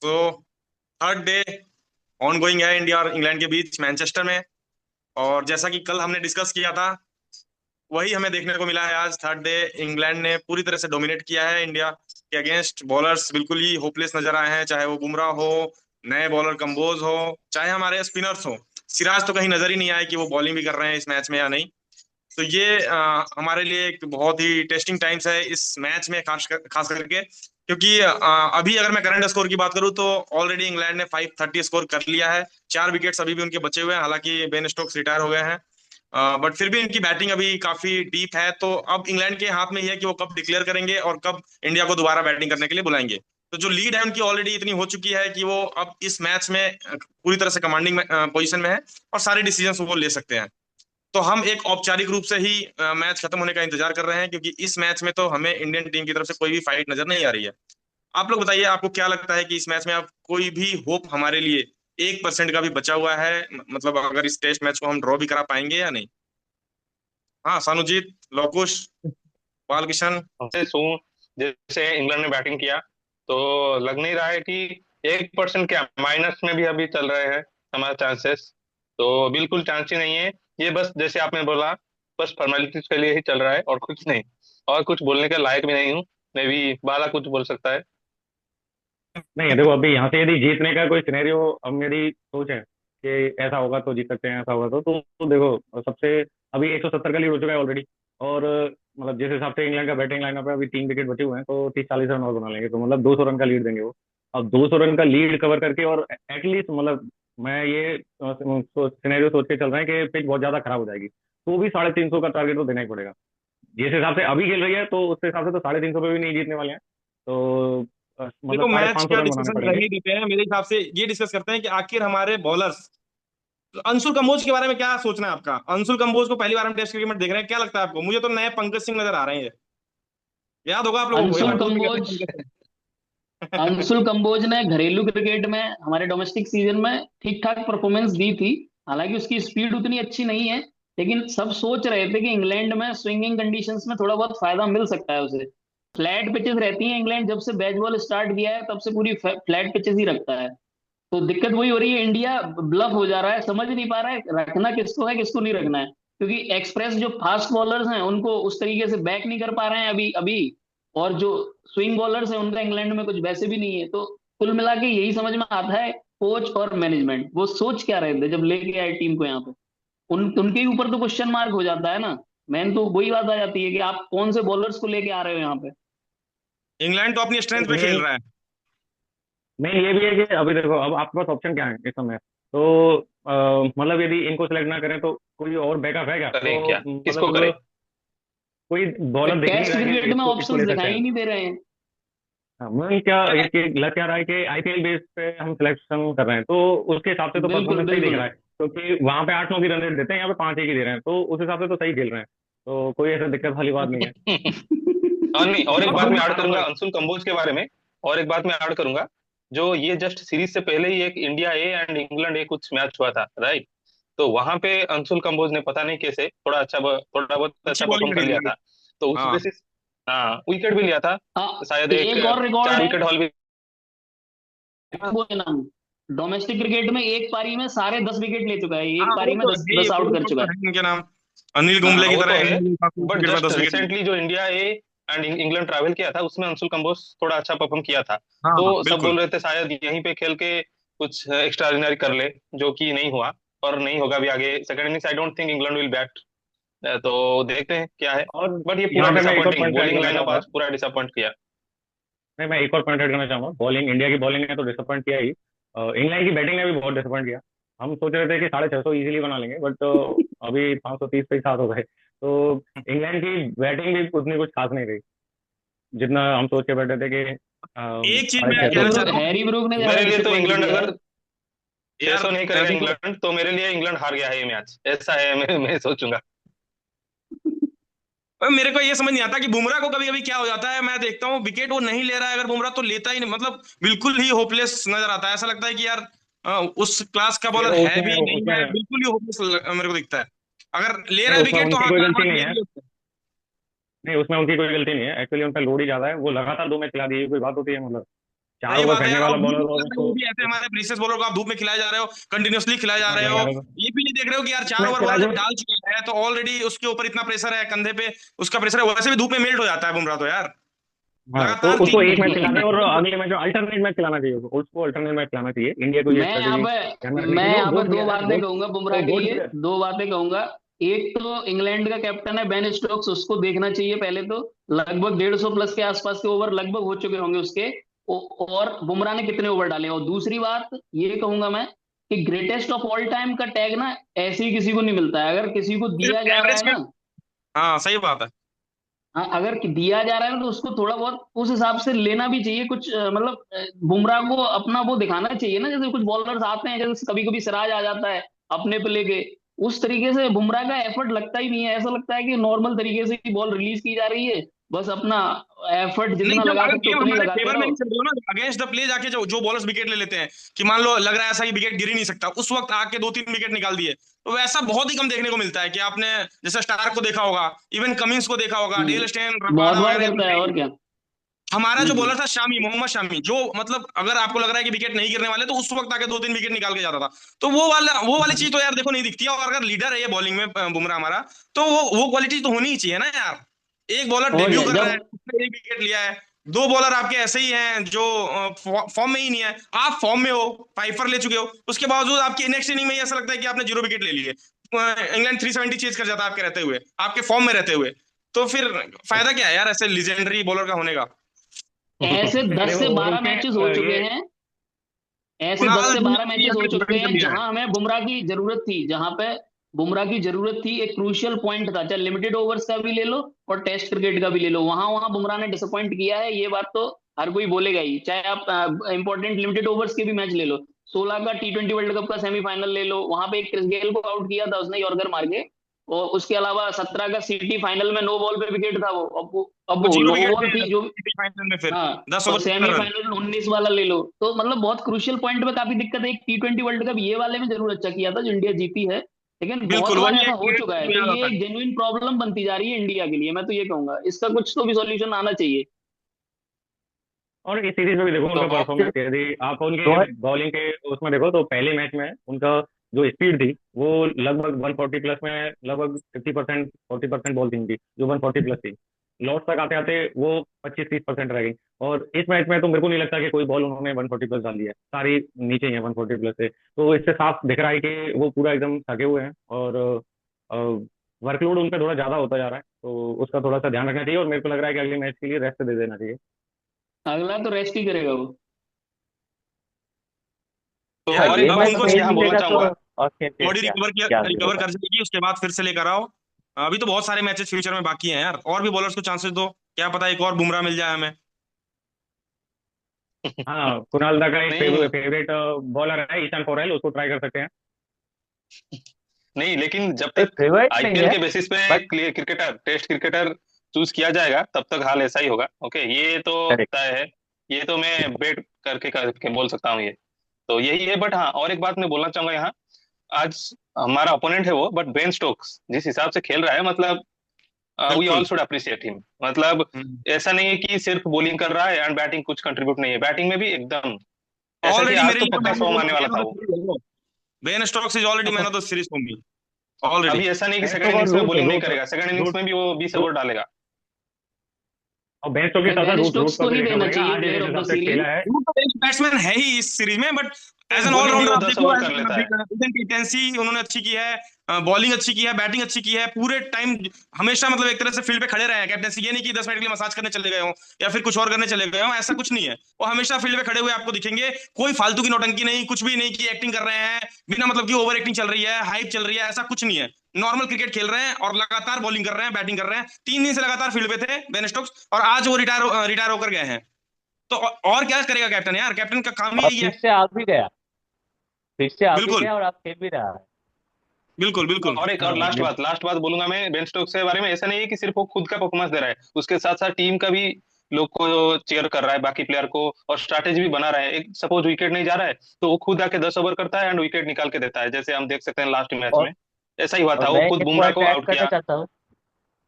तो third day on going है India और इंग्लैंड के बीच मैनचेस्टर में। और जैसा कि कल हमने डिस्कस किया था, वही हमें देखने को मिला है आज थर्ड डे। इंग्लैंड ने पूरी तरह से डोमिनेट किया है इंडिया के अगेंस्ट। बॉलर्स बिल्कुल ही होपलेस नजर आए हैं, चाहे वो बुमराह हो, नए बॉलर कंबोज हो, चाहे हमारे स्पिनर्स हो। सिराज तो कहीं नजर ही नहीं आया कि वो बॉलिंग भी कर रहे हैं इस मैच में या नहीं। तो ये हमारे लिए एक बहुत ही टेस्टिंग टाइम्स है इस मैच में, खास करके क्योंकि अभी अगर मैं करंट स्कोर की बात करूं तो ऑलरेडी इंग्लैंड ने 530 स्कोर कर लिया है। 4 विकेट्स अभी भी उनके बचे हुए हैं, हालांकि बेन स्टोक्स रिटायर हो गए हैं। बट फिर भी इनकी बैटिंग अभी काफी डीप है। तो अब इंग्लैंड के हाथ में ही है कि वो कब डिक्लेयर करेंगे और कब इंडिया को दोबारा बैटिंग करने के लिए बुलाएंगे। तो जो लीड है उनकी ऑलरेडी इतनी हो चुकी है कि वो अब इस मैच में पूरी तरह से कमांडिंग पोजीशन में है और सारे डिसीजन वो ले सकते हैं। तो हम एक औपचारिक रूप से ही मैच खत्म होने का इंतजार कर रहे हैं, क्योंकि इस मैच में तो हमें इंडियन टीम की तरफ से कोई भी फाइट नजर नहीं आ रही है। आप लोग बताइए, आपको क्या लगता है कि इस मैच में अब कोई भी होप हमारे लिए 1% का भी बचा हुआ है? मतलब अगर इस टेस्ट मैच को हम ड्रॉ भी करा पाएंगे या नहीं? हाँ, सानुजीत, लवकुश, बालकिशन। से सो जैसे इंग्लैंड ने बैटिंग किया तो लग नहीं रहा है कि 1% क्या माइनस में भी अभी चल रहे हैं हमारे चांसेस। तो बिल्कुल चांस ही नहीं है। ये बस जैसे आपने बोला, बस फॉर्मेलिटीज के लिए ही चल रहा है और कुछ नहीं। और कुछ बोलने के लायक भी नहीं हूँ। मैं भी बाला कुछ बोल सकता है। नहीं देखो, अभी यहाँ से यदि जीतने का कोई सिनेरियो, अब मेरी सोच है कि ऐसा होगा तो जीत सकते हैं, ऐसा होगा तो देखो, सबसे अभी 170 का लीड हो चुका है ऑलरेडी। और मतलब जिस हिसाब से इंग्लैंड का बैटिंग लाइनअप है, अभी 3 विकेट बचे हुए हैं, तो 30-40 रन और बना लेंगे, तो मतलब 200 रन का लीड देंगे वो। अब 200 रन का लीड कवर करके, और एटलीस्ट मतलब मैं ये सिनेरियो सोच के चल रहे हैं कि पिच बहुत ज्यादा खराब हो जाएगी, तो भी 350 का टारगेट तो देना ही पड़ेगा। जिस हिसाब से अभी खेल रही है, तो उस हिसाब से तो 350 पे भी नहीं जीतने वाले हैं। तो मतलब देखो, साढ़े मैच पाँच सौ का रन बनाने डिस्कशन कर पड़ेंगे। ही देते हैं। मेरे हिसाब से ये डिस्कस करते हैं कि आखिर हमारे बॉलर्स, अंशुल कंबोज के बारे में क्या सोचना है आपका? अंशुल कंबोज को पहली बार हम टेस्ट क्रिकेट में देख रहे हैं, क्या लगता है आपको? मुझे तो नए पंकज सिंह नजर आ रहे हैं। याद होगा आप लोगों को, ये अंशुल लखनऊ में कहते कंबोज हैं पंकज सिंह। अंशुल कंबोज ने घरेलू क्रिकेट में हमारे डोमेस्टिक सीजन में ठीक ठाक परफॉर्मेंस दी थी। हालांकि उसकी स्पीड उतनी अच्छी नहीं है, लेकिन सब सोच रहे थे कि इंग्लैंड में स्विंगिंग कंडीशंस में थोड़ा बहुत फायदा मिल सकता है उसे। फ्लैट पिचेस रहती हैं, इंग्लैंड जब से बैट बॉल स्टार्ट किया है तब से पूरी फ्लैट पिचेस ही रखता है। तो दिक्कत वही हो रही है, इंडिया ब्लफ हो जा रहा है, समझ नहीं पा रहा है रखना किसको है किसको नहीं रखना है। क्योंकि एक्सप्रेस जो फास्ट बॉलर्स हैं उनको उस तरीके से बैक नहीं कर पा रहे हैं अभी अभी। और जो स्विंग बॉलर्स हैं उनका इंग्लैंड में कुछ वैसे भी नहीं है। तो कुल मिला के यही समझ में आता है, कोच और मैनेजमेंट वो सोच क्या रहे थे जब लेके आए टीम को यहाँ पे। उनके ही ऊपर तो क्वेश्चन मार्क हो जाता है ना। मैन तो वही बात आ जाती है कि आप कौन से बॉलर्स को लेके आ रहे हो यहाँ पे। इंग्लैंड तो अपनी स्ट्रेंथ पे खेल मेन रहा है। मेन ये भी है कि अभी देखो, अब आपके पास ऑप्शन क्या है इस समय। तो मतलब यदि इनको सेलेक्ट ना करें तो कोई और बैकअप है क्या, करें तो क्या, किसको करें? मतलब कोई बॉलर दिख नहीं टेस्ट रहा है कि क्रिकेट में इसको इसको ऑप्शंस ले सकते दिखाई हैं। ही नहीं दे रहे हैं। हाँ, मैं क्या ये लग क्या रहा है कि आईपीएल बेस पे हम सिलेक्शन कर रहे हैं, तो उसके हिसाब से तो बिल्कुल परफॉर्मेंस सही दिख बिल्कुल। रहा है, क्योंकि वहां पे 8-9 की रन रेट देते हैं, यहाँ पे 5 एक ही दे रहे हैं, तो उस हिसाब से तो सही खेल रहे हैं। तो कोई ऐसा दिक्कत वाली बात नहीं है। और नहीं, और एक अब बात मैं ऐड बुमराह, करूंगा अंशुल कंबोज के बारे में। और एक बात मैं ऐड करूंगा, जो ये जस्ट सीरीज से पहले ही एक इंडिया ए एंड इंग्लैंड ए कुछ मैच हुआ था, राइट? तो वहां पे अंशुल कंबोज ने पता नहीं कैसे थोड़ा बहुत अच्छी अच्छा बॉलिंग परफॉर्म कर करी लिया थी। था। तो उस हाँ, बेसिस, हाँ, विकेट भी लिया था। हाँ, शायद एक एक और रिकॉर्ड चार है विकेट हॉल भी। वो है नाम। डोमेस्टिक क्रिकेट में एक पारी में सारे 10 विकेट ले चुका है, एक हाँ, वो पारी में तो दस है ही, 10 वो आउट कर रिकॉर्ड चुका तो है। है ही। उनके नाम अनिल हाँ, कुंबले की वो तरह तो है, है। अनिल काफी बट विकेट में जस्ट 10 विकेट लिए। रिसेंटली जो India A and England travel किया था उसमें अंशुल कंबोज थोड़ा अच्छा परफॉर्म किया था। हाँ, तो सब बिल्कुल। बोल रहे थे शायद यहीं पे खेल के कुछ एक्स्ट्राऑर्डिनरी कर ले, जो कि नहीं हुआ। और नहीं होगा भी आगे second innings. I don't think England will bat. तो देखते हैं क्या है। और बट ये पूरा यहाँ पे मैं एक और डिसअपॉइंटिंग पॉइंट ऐड बॉलिंग करना लाइनअप चाहूंगा। आज पूरा डिसअपॉइंट किया। नहीं, मैं एक और पॉइंट ऐड करना चाहूंगा। बॉलिंग, इंडिया की बॉलिंग ने तो डिसअपॉइंट किया ही, इंग्लैंड की बैटिंग ने भी बहुत डिसअपॉइंट किया। हम सोच रहे थे कि 650 इजीली बना लेंगे, बट अभी 530 पे ही साथ हो गए। तो इंग्लैंड की बैटिंग भी उतनी कुछ खास नहीं रही, जितना हम सोच के बैठे थे कि एक चीज साढ़े मैं छह सौ कहना चाहता हूँ हैरी ब्रूक ने ज्यादा मेरे लिए तो डिसअपॉइंट इंग्लैंड किया है। अगर यार, 600 नहीं करेगा देखो, इंग्लैंड, तो मेरे लिए इंग्लैंड हार गया है ये मैच, ऐसा है। मैं सोचूंगा। मेरे को ये समझ नहीं आता कि बुमराह को कभी कभी क्या हो जाता है। मैं देखता हूँ विकेट वो नहीं ले रहा है, अगर बुमराह तो लेता ही नहीं, मतलब बिल्कुल ही होपलेस नजर आता है। ऐसा लगता है कि यार उस क्लास का बॉलर देखो, है भी उसमें नहीं है, उसमें बिल्कुल ही होपलेस मेरे को दिखता है। अगर ले रहा नहीं, है उसमें विकेट तो उनकी हाँ, कोई चार गलती पांच नहीं ले है। भी होते नहीं, उसमें उनकी कोई गलती नहीं है, एक्चुअली उन पर लोड ही ज्यादा है, वो लगातार 2 मैच खिला दिए, कोई बात होती है मतलब? चार सही ओवर बात है फेंकने यार। और वाला धूप बॉलर में हो खिला रहे हो, तो। वो भी ऐसे हमारे प्रीसियस बॉलर को आप धूप में खिलाए जा रहे हो, कंटिन्यूअसली खिलाए जा हाँ रहे हो। खिला रहे हो। ये भी नहीं देख रहे हो कि यार चार मैं ओवर खिला बॉलर दूं। जब डाल चुका है तो ऑलरेडी उसके ऊपर इतना प्रेशर है कंधे पे, उसका प्रेशर है, वैसे भी धूप में मेल्ट हो जाता है बुमराह तो यार। हाँ तो लगातार उसको तीन एक मैच देखिए, खिला दें और अगले मैच में अल्टरनेट मैच खिलाना चाहिए उसको अल्टरनेट मैच खिलाना चाहिए। इंडिया को ये मैं यहाँ स्ट्रेटेजी ध्यान में पे रखनी मैं चाहिए। वो यहाँ पे गोट दो प्लेयर है, बातें गोट। कहूंगा बुमराह वो के गोट लिए। प्लेयर। दो बातें कहूंगा। एक तो इंग्लैंड का कैप्टन है बेन स्टोक्स, उसको देखना चाहिए पहले तो। लगभग 150 प्लस के आसपास के ओवर लगभग हो चुके होंगे उसके। और बुमराह ने कितने ओवर डाले। और दूसरी बात ये कहूंगा मैं कि ग्रेटेस्ट ऑफ ऑल टाइम का टैग ना ऐसे ही किसी को नहीं मिलता है। अगर किसी को सिर्फ दिया जा रहा एवरेज है में। ना, हाँ सही बात है। हाँ अगर दिया जा रहा है ना, तो उसको थोड़ा बहुत उस हिसाब से लेना भी चाहिए कुछ। मतलब बुमराह को अपना वो दिखाना चाहिए ना। जैसे कुछ बॉलर्स आते हैं, जैसे कभी कभी सिराज आ जाता है अपने पे लेके, उस तरीके से बुमराह का एफर्ट लगता ही नहीं है। ऐसा लगता है कि नॉर्मल तरीके से ही बॉल रिलीज की जा रही है, बस अपना एफर्ट नहीं, जितना जब लगा अगर सकते हो गेम उतना ही हमारे लगाते फेवर में रहो। नहीं चल रही हो ना, अगेंस्ट द प्ले जाके जो बॉलर्स विकेट ले लेते हैं, कि मान लो लग रहा है ऐसा कि विकेट गिर ही नहीं सकता, उस वक्त आके 2-3 विकेट निकाल दिए, तो वैसा बहुत ही कम देखने को मिलता है। कि आपने जैसे स्टार्क को देखा होगा, इवन कमिंस को देखा होगा, डेल स्टेन, बहुत रबाडा बार वगैरह, करता है और क्या। हमारा जो हम्म। बॉलर था शामी, मोहम्मद शामी, जो मतलब अगर आपको लग रहा है कि विकेट नहीं गिरने वाले, तो उस वक्त आके 2-3 विकेट निकाल के जाता था। तो वो वाली चीज तो यार देखो नहीं दिखती है। और अगर लीडर है ये बॉलिंग में बुमराह हमारा, तो वो क्वालिटी तो होनी ही चाहिए ना यार। एक बॉलर और डेब्यू क्या कर रहा है, जब उसने 1 विकेट लिया है। दो बॉलर आपके ऐसे ही हैं जो फॉर्म में ही नहीं है। आप फॉर्म में हो, फाइफर ले चुके हो, उसके बावजूद आपकी नेक्स्ट इनिंग में ही ऐसा लगता है कि आपने 0 विकेट ले लिए। इंग्लैंड 370 चेज कर जाता है आपके रहते हुए, आपके फॉर्म में रहते हुए। तो फिर फायदा क्या है यार ऐसे लिजेंडरी बॉलर का होने का। ऐसे नहीं 10 देखो से और 12 उनके मैचेस हो चुके ये हैं। ऐसे कुणाल 10 से 12 ने मैचेस हो चुके बैटिंग कर हैं लिया है। जहां हमें बुमराह की जरूरत थी, जहां पे बुमराह की जरूरत थी। एक क्रूशियल पॉइंट था, चाहे लिमिटेड ओवर्स का भी ले लो और टेस्ट क्रिकेट का भी ले लो, वहां वहां बुमराह ने डिसअपॉइंट किया है। ये बात तो हर कोई बोलेगा ही। चाहे आप इंपॉर्टेंट लिमिटेड ओवर्स के भी मैच ले लो, 16 का T20 वर्ल्ड कप का सेमीफाइनल ले लो, वहां पे एक क्रिस गेल को आउट किया था उसने यॉर्कर मार के। और उसके अलावा 17 का सिटी फाइनल में नो बॉल पे विकेट था वो। अब वो वो जीरो नो विकेट बॉल थी जो। थे फाइनल में, फिर हाँ, दस और ओवर 15 रन। सेमीफाइनल 19 वाला ले लो, तो मतलब बहुत क्रूशियल पॉइंट पे काफी दिक्कत है। एक T20 वर्ल्ड कप ये वाले में जरूर अच्छा किया था जो इंडिया जीती है, लेकिन बहुत बिल्कुल बार वही ऐसा एक हो क्रिकेट चुका है। को तो याद ये आता है। एक जेन्युइन प्रॉब्लम बनती जा रही है इंडिया के लिए। मैं तो ये कहूंगा इसका कुछ तो भी सॉल्यूशन आना चाहिए। और इस सीरीज में भी देखो तो उनका परफॉर्मेंस, यदि आप उनके बॉलिंग के उसमें देखो तो पहले मैच में उनका जो स्पीड थी वो लगभग 140 प्लस में, लगभग 50%, 40% बॉल थी उनकी जो 140 प्लस थी। लॉस तक आते आते वो 25-30% रह गई। और इस मैच में तो मेरे को नहीं लगता कि कोई बॉल उन्होंने 140 प्लस डाल दिया है, सारी नीचे ही है 140 प्लस से। तो इससे साफ दिख रहा है कि वो पूरा एकदम थके हुए हैं और वर्कलोड उन पर थोड़ा ज्यादा होता जा रहा है। तो उसका थोड़ा सा ध्यान रखना चाहिए और मेरे को लग रहा है कि अगले मैच के लिए रेस्ट दे देना चाहिए। अगला तो रेस्ट ही करेगा वो। तो यार और हाँ एक अब एक बात मैच उनको मैं खेल चाहिए यहाँ भी कि बोलना लेगा तो चाहूंगा। और फिर बॉडी क्या रिकवर किया, क्या रिकवर होगा। कर जाएगी, उसके बाद फिर से लेकर आओ। अभी तो बहुत सारे मैचेस फ्यूचर में बाकी हैं यार, और भी बॉलर्स को चांसेस दो। क्या पता एक और बुमराह मिल जाए हमें। हाँ कुणाल दा का एक नहीं फेवरेट बॉलर है ईशान पोरेल, उसको ट्राई कर सकते हैं। नहीं, लेकिन जब नहीं, तक फेवरेट नहीं आईपीएल है के बेसिस पे but cricketer, test cricketer choose किया जाएगा, तब तक हाल ऐसा ही होगा। ओके, ये तो करेक्ट। तय है। ये तो मैं बेट करके बोल सकता हूँ ये। तो यही है। बट हाँ, और एक बात मैं बोलना चाहूंगा यहाँ। आज हमारा ओपोनेंट है वो, बट बेन स्टोक्स जिस हिसाब से खेल रहा है, मतलब वी ऑल बिल्कुल। Should appreciate him. मतलब ऐसा नहीं है कि सिर्फ बॉलिंग कर रहा है एंड बैटिंग कुछ कंट्रीब्यूट नहीं है, बैटिंग में भी एकदम ऐसा कि ऑलरेडी आज मेरे तो लिए तो पक्का सौ मारने वाला मैन था ऑफ द वो। सीरीज है वो। Ben Stokes is already man of the series for me, already. अभी ऐसा नहीं कि सेकंड बेंचो और इनिंग्स में रूट बॉलिंग नहीं रूट करेगा, सेकंड इनिंग्स रूट में भी वो 20 रूट ओवर डालेगा। और बेंचो के भाई साथ साथ बेन रूट रूट स्टोक्स का को भी ही देखना देना पड़ेगा चाहिए आज जिस प्लेयर ऑफ द हिसाब से सीरीज। खेला है। वो तो बेस्ट बैट्समैन है ही इस सीरीज में, बट एज एन बॉलिंग में ऑलराउंडर वो आप 10 देखो, ओवर एज कर लेता है। कैप्टेंसी उन्होंने अच्छी की है, बॉलिंग अच्छी की है, बैटिंग अच्छी की है पूरे टाइम। हमेशा मतलब एक तरह से फील्ड पे खड़े रहे हैं कैप्टेंसी। ये नहीं कि 10 मिनट के लिए मसाज करने चले गए हो या फिर कुछ और करने चले गए हो, ऐसा कुछ नहीं है। वो हमेशा फील्ड पे खड़े हुए आपको दिखेंगे। कोई फालतू की नौटंकी नहीं, कुछ भी नहीं कि एक्टिंग कर रहे हैं बिना मतलब की, ओवर एक्टिंग चल रही है, हाइप चल रही है, ऐसा कुछ नहीं है। नॉर्मल क्रिकेट खेल रहे हैं और लगातार बॉलिंग कर रहे हैं, बैटिंग कर रहे हैं। 3 दिन से लगातार फील्ड पे थे बेन स्टोक्स, और आज वो रिटायर होकर गए हैं। तो और क्या करेगा कैप्टन यार, कैप्टन का काम ही और यही फिर है। से आ भी गया, फिर से आ भी बिल्कुल गया और आप खेल भी रहा है। बिल्कुल बिल्कुल। और एक हाँ और लास्ट बात बोलूंगा मैं बेन स्टोक्स के बारे में। ऐसा नहीं है कि सिर्फ वो खुद का परफॉर्मेंस दे रहा है, उसके साथ साथ टीम का भी लोग को चेयर कर रहा है, बाकी प्लेयर को, और स्ट्रैटेजी भी बना रहा है। एक सपोज विकेट नहीं जा रहा है तो वो खुद आके 10 ओवर करता है एंड विकेट निकाल के देता है, जैसे हम देख सकते हैं लास्ट मैच और में ऐसा ही हुआ और था, वो मैं खुद एक बुमराह पॉइंट को ऐड आउट करना किया। चाहता हूँ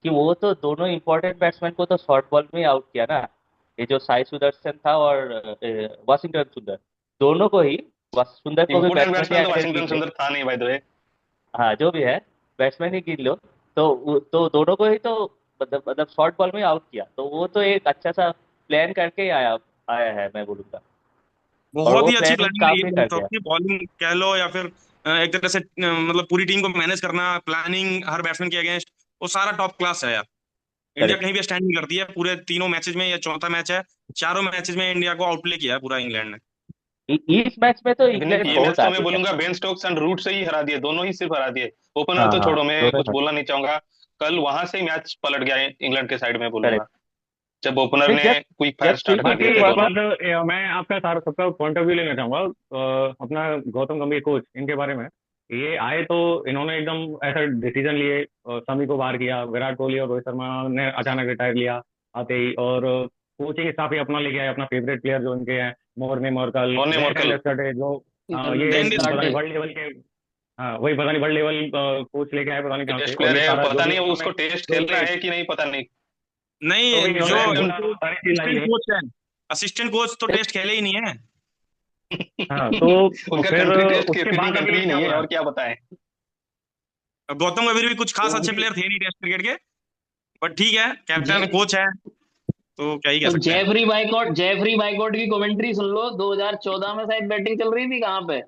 कि वो तो दोनों इंपॉर्टेंट बैट्समैन को तो शॉर्ट बॉल में आउट किया ना। ये जो साई सुदर्शन था और वाशिंगटन सुंदर, दोनों को ही, सुंदर को भी इम्पोर्टेंट बैट्समैन बैट्समैन तो अगर वाशिंगटन गिन लो, सुंदर था नहीं, बाय द वे। हाँ जो भी है, बैट्समैन ही गिन लो, तो तो दोनों को ही तो मतलब शॉर्ट बॉल में आउट किया, तो वो तो एक अच्छा सा प्लान करके ही आया आया है, मैं बोलूंगा। और बहुत वो ही अच्छी प्लानिंग प्लानिंग रही काम है भी कर बेन गया। की, बॉलिंग कह लो या फिर एक तरह से मतलब पूरी टीम को मैनेज करना, प्लानिंग हर बैट्समैन के अगेंस्ट, वो सारा टॉप क्लास है यार। India correct. कहीं भी स्टैंड नहीं करती है पूरे तीनों मैचेस में, या चौथा मैच है, चारों मैचेस में इंडिया को आउटप्ले किया है पूरा इंग्लैंड ने। इस मैच में तो इवनिंग इंग्लैंड ये मैच बहुत तो मैं आगे है। बोलूंगा बेन स्टोक्स एंड रूट से ही हरा दिए, दोनों ही सिर्फ हरा दिए। ओपनर हाँ तो हाँ, छोड़ो, मैं दोनों कुछ में। बोलना नहीं चाहूंगा। कल वहां से ही मैच पलट गया है इंग्लैंड के साइड में, बोलूंगा, करेक्ट। जब ओपनर नहीं, ने जब क्विक फायर जब स्टार्ट कर बाकी दिए थे एक दोनों। बात मैं आपका सारा सबका पॉइंट ऑफ व्यू लेना चाहूंगा अपना गौतम गंभीर कोच इनके बारे में। ये आए तो इन्होंने एकदम ऐसा डिसीजन लिए, शमी को बाहर किया, विराट कोहली और रोहित शर्मा ने अचानक रिटायर लिया आते ही, और कोचिंग स्टाफ ही अपना लेके आए, अपना फेवरेट प्लेयर जो इनके हैं, Morne Morkel, Morne wait and Morkel स्टडे जो ये डेन पता नहीं कार्टे। वर्ल्ड लेवल के, हाँ वही पता नहीं वर्ल्ड लेवल कोच लेके आए पता नहीं कहाँ से, टेस्ट और प्लेयर ये है, सारा जो पता भी नहीं उन्होंने उसको टेस्ट जो खेलना भी है कि नहीं, पता नहीं। जो भी नहीं, जो इन्होंने इनके सारी चीज लाई असिस्टेंट है। कोच है, असिस्टेंट कोच तो टेस्ट खेले ही नहीं है। हाँ तो उनका फिर कंट्री टेस्ट उसके क्रिकेटिंग बाद अभी कंट्री ही क्या नहीं हो है, रहा है। और क्या बताएं। गौतम गंभीर भी कुछ खास तो अच्छे अभी प्लेयर थे नहीं टेस्ट क्रिकेट के, बट ठीक है, कैप्टन जे, कोच है तो क्या ही कह सकते हैं। जेफरी बाइकॉट की कमेंट्री सुन लो, 2014 में शायद बैटिंग चल रही थी कहाँ पे,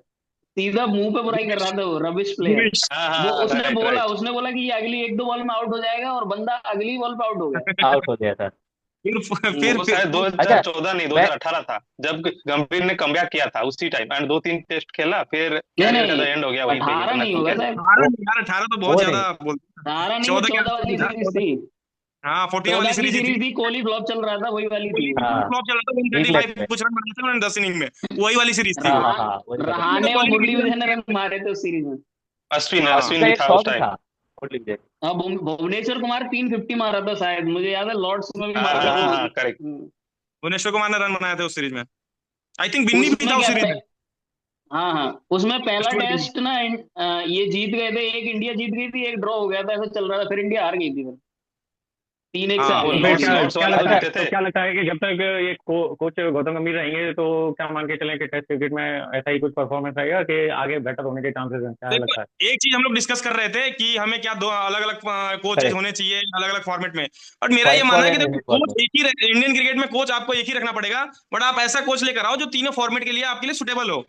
सीधा मुंह पे बुराई कर रहा था वो रबिश प्लेयर। गिरीश। हाँ वो हाँ, राइट राइट। उसने बोला कि ये अगली एक दो बॉल में आउट हो जाएगा, और बंदा अगली बॉल पे आउट हो गया। आउट हो गया था। फिर हम्म, वो शायद अच्छा। 2014 नहीं, मैं 2018 था, जब गंभीर ने कमबैक किया था उसी टाइम, एंड दो तीन टेस्ट खेला, फिर नहीं कैरियर का नहीं, तो एंड हो गया वहीं पे ही, 18 अपना नहीं होगा क्रिकेट। शायद, 18 वो नहीं यार, 18 तो बहुत वो नहीं। ज्यादा बोलते हैं। 18 नहीं, वो 14 क्या 14 वाली था, सीरीज 14। थी। हाँ 14 वाली 14 की सीरीज ही थी। सीरीज थी, कोहली फ्लॉप चल रहा था, वही वाली थी कोहली वो। हाँ, फ्लॉप चल रहा था, इंग्लैंड 135 में। कुछ रन बनाए थे उन्होंने 10 इनिंग में, वही वाली सीरीज थी हाँ वो। हाँ रहा, हाँ, वही वाली। लेकिन रहाने और कोहली ने मुरली डिसीजन विजय ने किया। रन मारे थे उस सीरीज में। अश्विन हाँ अश्विन उसका भी एक था उस सौ भी टाइम। था, मुरली विजय। हाँ, भुवनेश्वर कुमार 350 मारा था शायद, मुझे याद है लॉर्ड्स में भी हाँ मारा हाँ था हाँ वो। हाँ, करेक्ट। भुवनेश्वर कुमार ने रन बनाए थे उस सीरीज में। आई थिंक बिन्नी भी था उसमें उस क्या सीरीज में। हाँ हाँ, उसमें पहला स्टुअर्ट बिन्नी। टेस्ट ना ये जीत गए थे, एक इंडिया जीत गई थी, एक ड्रॉ हो गया था, ऐसा चल रहा था, फिर इंडिया हार गई थी फिर 3-1 से हाँ हार वो तो गई थी फिर लॉर्ड्स क्या इंडिया। लॉर्ड्स क्या वाला जो लगता है, अच्छा। जीते तो थे। क्या लगता है कि जब तक ये कोच गौतम गंभीर रहेंगे तो क्या मान के चलें कि टेस्ट क्रिकेट में ऐसा ही कुछ परफॉर्मेंस आएगा कि आगे बेटर होने के चांसेस हैं, क्या देखो, लगता है। एक चीज हम लोग डिस्कस कर रहे थे कि हमें क्या दो अलग अलग कोचेज करेक्ट। होने चाहिए अलग अलग फॉर्मेट में, बट मेरा ये व्हाइट मानना बॉल है कि एंड देखो रेड बॉल कोच में। एक ही इंडियन क्रिकेट में कोच आपको एक ही रखना पड़ेगा, बट आप ऐसा कोच लेकर आओ जो तीनों फॉर्मेट के लिए आपके लिए सुटेबल हो।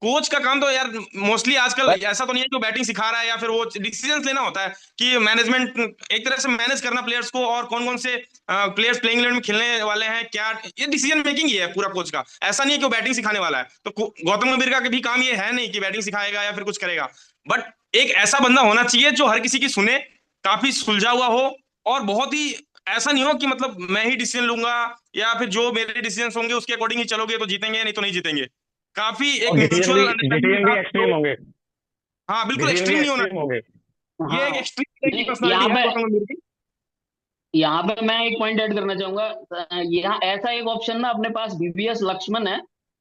कोच का काम तो यार मोस्टली आजकल बट ऐसा तो नहीं है जो बैटिंग सिखा रहा है या फिर वो डिसीजंस लेना होता है कि मैनेजमेंट एक तरह से मैनेज करना प्लेयर्स को, और कौन कौन से प्लेयर्स प्लेइंग इलेवन में खेलने वाले हैं क्या, ये डिसीजन मेकिंग ही है पूरा कोच का। ऐसा नहीं है कि वो बैटिंग सिखाने वाला है, तो गौतम गंभीर का भी काम ये है नहीं कि बैटिंग सिखाएगा या फिर कुछ करेगा, बट एक ऐसा बंदा होना चाहिए जो हर किसी की सुने, काफी सुलझा हुआ हो, और बहुत ही ऐसा नहीं हो कि मतलब मैं ही डिसीजन लूंगा या फिर जो मेरे डिसीजन होंगे उसके अकॉर्डिंग ही चलोगे तो जीतेंगे, नहीं तो नहीं जीतेंगे। काफी एक और म्यूचुअल अंडरस्टैंडिंग के डिसीजन भी साथ एक्सट्रीम जो, होंगे। हाँ बिल्कुल डिसीजन भी एक्सट्रीम नहीं होना एक्सट्रीम चाहिए। होंगे। ये एक हाँ, एक्सट्रीम टाइप की नहीं पर्सनालिटी है गौतम गंभीर की। यहाँ पे मैं एक पॉइंट ऐड करना चाहूंगा। यहाँ ऐसा एक ऑप्शन ना अपने पास वीवीएस लक्ष्मण है,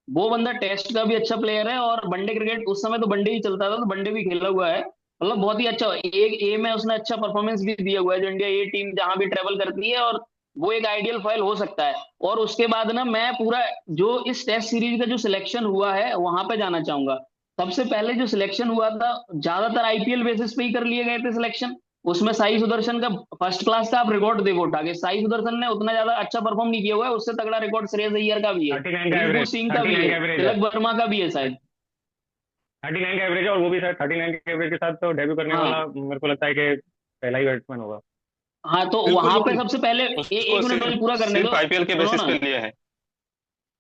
वो बंदा टेस्ट का भी अच्छा प्लेयर है, और वनडे क्रिकेट उस समय तो वनडे ही चलता था, तो वनडे भी खेला हुआ है, मतलब बहुत ही अच्छा, एक ए में उसने अच्छा परफॉर्मेंस भी दिया हुआ है, जो इंडिया ए टीम जहां भी ट्रेवल करती है, और वो एक आइडियल फाइल हो सकता है। और उसके बाद ना मैं पूरा जो इस टेस्ट सीरीज का जो सिलेक्शन हुआ है वहां पे जाना चाहूंगा। सबसे पहले जो सिलेक्शन हुआ था, ज्यादातर आईपीएल बेसिस पे ही कर लिए गए थे सिलेक्शन। उसमें साई सुदर्शन का फर्स्ट क्लास का आप रिकॉर्ड देखो उठा के, साई सुदर्शन ने उतना ज्यादा अच्छा परफॉर्म नहीं किया हुआ है, उससे तगड़ा रिकॉर्ड श्रेयस अय्यर का भी है, 39 का रिंकू एवरेज, सिंह का भी 39 है, का एवरेज है। तिलक वर्मा का भी है शायद। 39 का एवरेज है, और वो भी शायद 39 के एवरेज के साथ तो डेब्यू करने वाला हाँ मेरे को लगता है कि पहला ही बैट्समैन होगा। हाँ, तो बिल्कुल वहां पे बिल्कुल। सबसे पहले उसको एक मिनट मुझे सिर्फ पूरा करने सिर्फ दो, आईपीएल के सुनो बेसिस ना। पे लिए हैं।